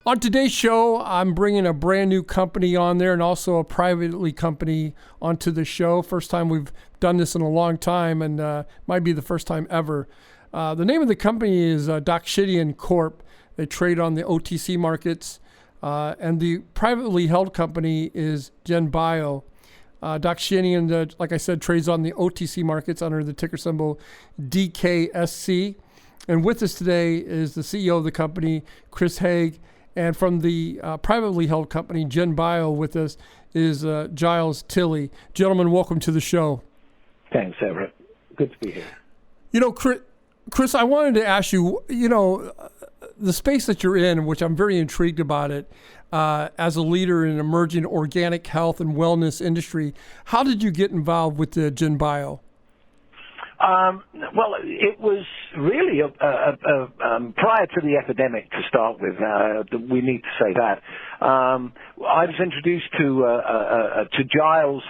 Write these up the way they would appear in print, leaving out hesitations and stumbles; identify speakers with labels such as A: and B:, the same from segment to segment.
A: On today's show, I'm bringing a brand new company on there and also a privately company onto the show. First time we've done this in a long time, and might be the first time ever. The name of the company is Dakshidin Corp. They trade on the OTC markets, and the privately held company is GenBio. Dakshidin, like I said, trades on the OTC markets under the ticker symbol DKSC. And with us today is the CEO of the company, Chris Haigh, and from the privately held company, GenBio, with us is Giles Tilley. Gentlemen, welcome to the show.
B: Thanks, Everett. Good to be here.
A: You know, Chris, I wanted to ask you, the space that you're in, which I'm very intrigued about it, as a leader in emerging organic health and wellness industry, how did you get involved with the GenBio?
B: Well, it was really prior to the epidemic to start with. We need to say that. I was introduced to Giles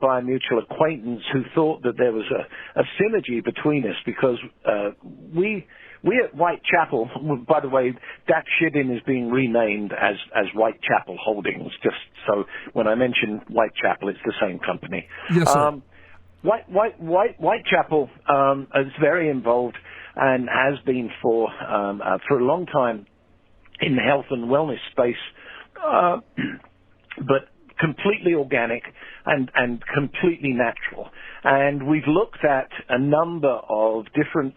B: by a mutual acquaintance who thought that there was a synergy between us because we at Whitechapel, by the way, Dakshidin is being renamed as Whitechapel Holdings, just so when I mention Whitechapel, it's the same company.
A: Yes, sir.
B: Whitechapel is very involved and has been for a long time in the health and wellness space, but completely organic and completely natural. And we've looked at a number of different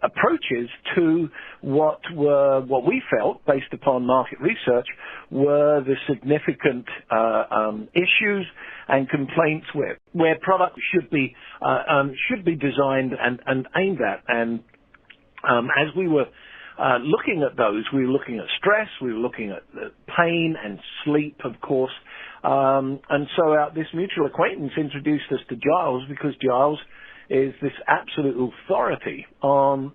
B: approaches to what we felt, based upon market research, were the significant issues and complaints where products should be designed and aimed at. And as we were looking at those, we were looking at stress, we were looking at pain and sleep, of course. And so this mutual acquaintance introduced us to Giles because Giles is this absolute authority on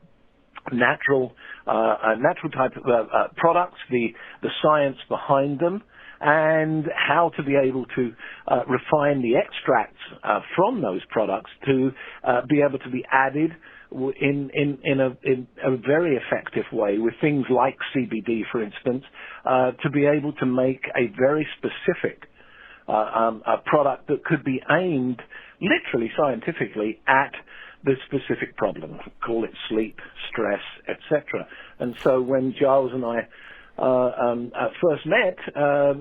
B: natural type of products, the science behind them, and how to be able to refine the extracts from those products to be able to be added in a very effective way with things like CBD, for instance, to be able to make a very specific a product that could be aimed literally scientifically at the specific problem. Call it sleep, stress, etc. And so when Giles and I first met,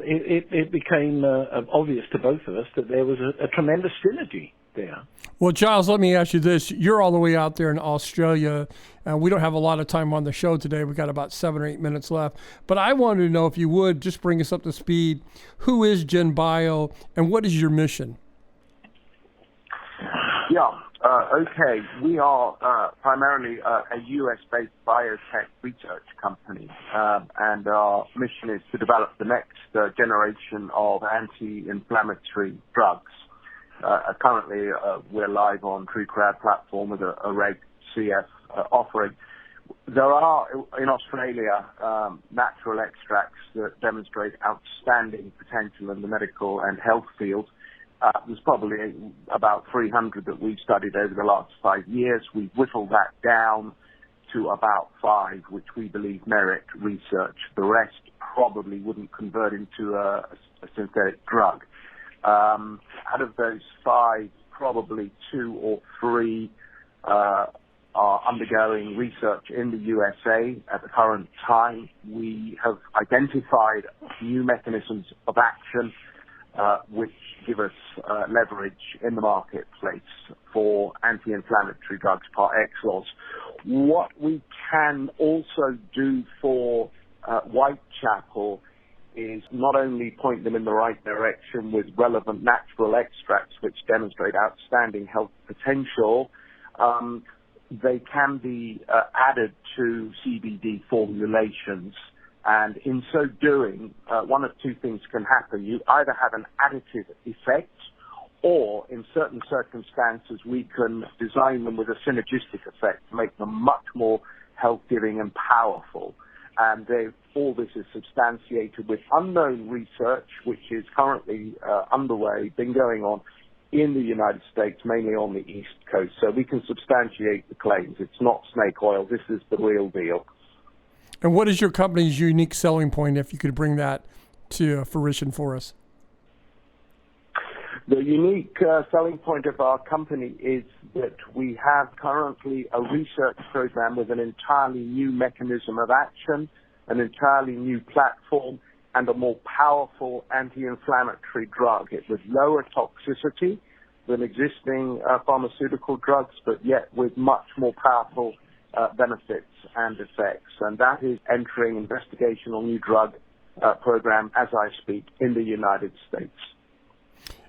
B: it became obvious to both of us that there was a tremendous synergy there.
A: Well, Giles, let me ask you this. You're all the way out there in Australia. We don't have a lot of time on the show today. We've got about 7 or 8 minutes left. But I wanted to know if you would just bring us up to speed. Who is GenBio and what is your mission?
C: Yeah, okay. We are primarily a US-based biotech research company, and our mission is to develop the next generation of anti-inflammatory drugs. Currently, we're live on TrueCrowd platform with a Reg CF offering. There are, in Australia, natural extracts that demonstrate outstanding potential in the medical and health field. There's probably about 300 that we've studied over the last 5 years. We've whittled that down to about 5, which we believe merit research. The rest probably wouldn't convert into a synthetic drug. Out of those 5, probably 2 or 3 are undergoing research in the USA at the current time. We have identified new mechanisms of action which give us leverage in the marketplace for anti-inflammatory drugs par excellence. What we can also do for Whitechapel is not only point them in the right direction with relevant natural extracts which demonstrate outstanding health potential, they can be added to CBD formulations. And in so doing, one of 2 things can happen. You either have an additive effect, or in certain circumstances, we can design them with a synergistic effect to make them much more health-giving and powerful. And all this is substantiated with unknown research, which is currently underway, been going on in the United States, mainly on the East Coast. So we can substantiate the claims. It's not snake oil. This is the real deal.
A: And what is your company's unique selling point, if you could bring that to fruition for us?
C: The unique selling point of our company is that we have currently a research program with an entirely new mechanism of action, an entirely new platform, and a more powerful anti-inflammatory drug. It with lower toxicity than existing pharmaceutical drugs, but yet with much more powerful benefits and effects. And that is entering investigational new drug program as I speak in the United States.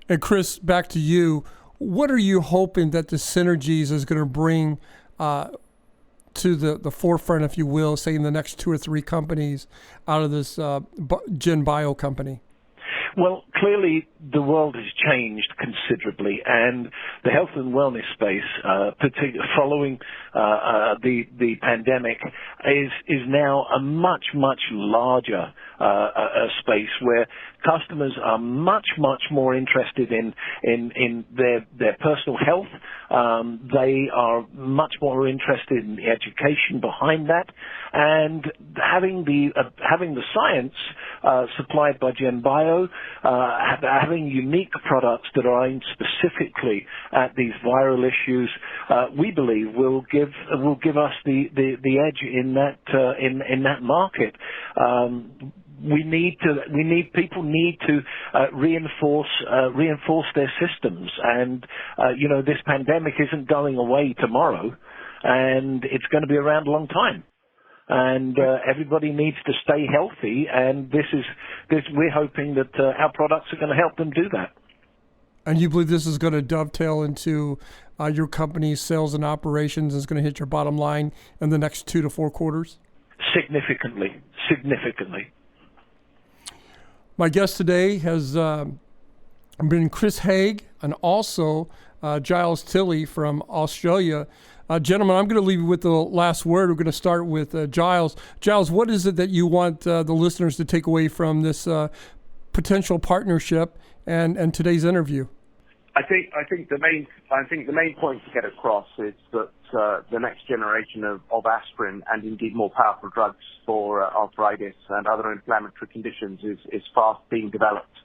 A: And Chris, back to you. What are you hoping that the Synergies is going to bring to the forefront, if you will, say in the next 2 or 3 companies out of this GenBio company?
B: Well, clearly the world has changed considerably, and the health and wellness space, particularly following the pandemic, is now a much larger space where customers are much more interested in their personal health. They are much more interested in the education behind that, and having the science supplied by GenBio, having unique products that are aimed specifically at these viral issues, we believe will give us the edge in that market. People need to reinforce their systems, and this pandemic isn't going away tomorrow, and it's going to be around a long time, and everybody needs to stay healthy, and we're hoping that our products are going to help them do that.
A: And you believe this is going to dovetail into your company's sales and operations, and is going to hit your bottom line in the next 2 to 4 quarters? Significantly. My guest today has been Chris Haigh and also Giles Tilley from Australia. Gentlemen, I'm going to leave you with the last word. We're going to start with Giles. Giles, what is it that you want the listeners to take away from this potential partnership and today's interview?
C: I think the main point to get across is that the next generation of aspirin and indeed more powerful drugs for arthritis and other inflammatory conditions is fast being developed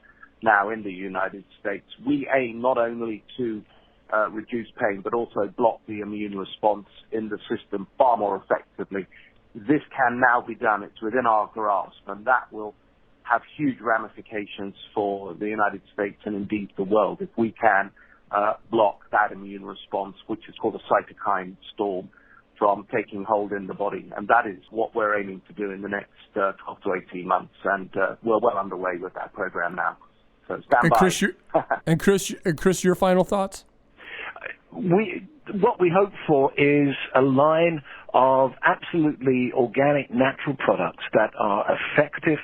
C: now in the United States. We aim not only to reduce pain but also block the immune response in the system far more effectively. This can now be done. It's within our grasp, and that will have huge ramifications for the United States and indeed the world if we can block that immune response, which is called a cytokine storm, from taking hold in the body. And that is what we're aiming to do in the next 12 to 18 months. And we're well underway with that program now. So stand by.
A: Chris, your final thoughts?
B: What we hope for is a line of absolutely organic, natural products that are effective,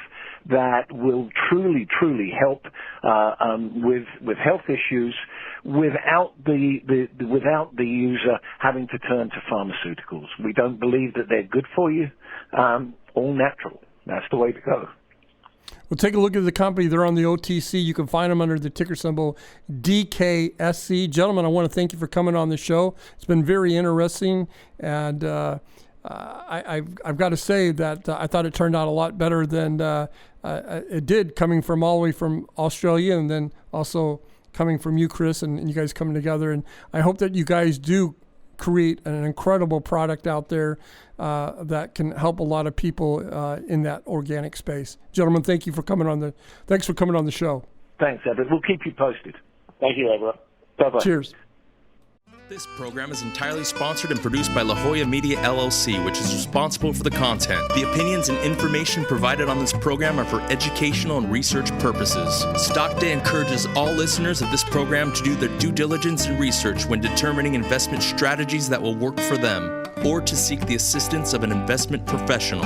B: that will truly help with health issues without the user having to turn to pharmaceuticals. We don't believe that they're good for you. All natural. That's the way to go.
A: Well, take a look at the company. They're on the OTC. You can find them under the ticker symbol DKSC. Gentlemen, I want to thank you for coming on the show. It's been very interesting, and I've got to say that I thought it turned out a lot better than it did, coming from all the way from Australia, and then also coming from you, Chris, and you guys coming together. And I hope that you guys do create an incredible product out there that can help a lot of people in that organic space. Gentlemen, thanks for coming on the show.
B: Thanks, Everett. We'll keep you posted.
C: Thank you, Everett.
B: Bye-bye.
A: Cheers.
D: This program is entirely sponsored and produced by La Jolla Media LLC, which is responsible for the content. The opinions and information provided on this program are for educational and research purposes. Stock Day encourages all listeners of this program to do their due diligence and research when determining investment strategies that will work for them, or to seek the assistance of an investment professional.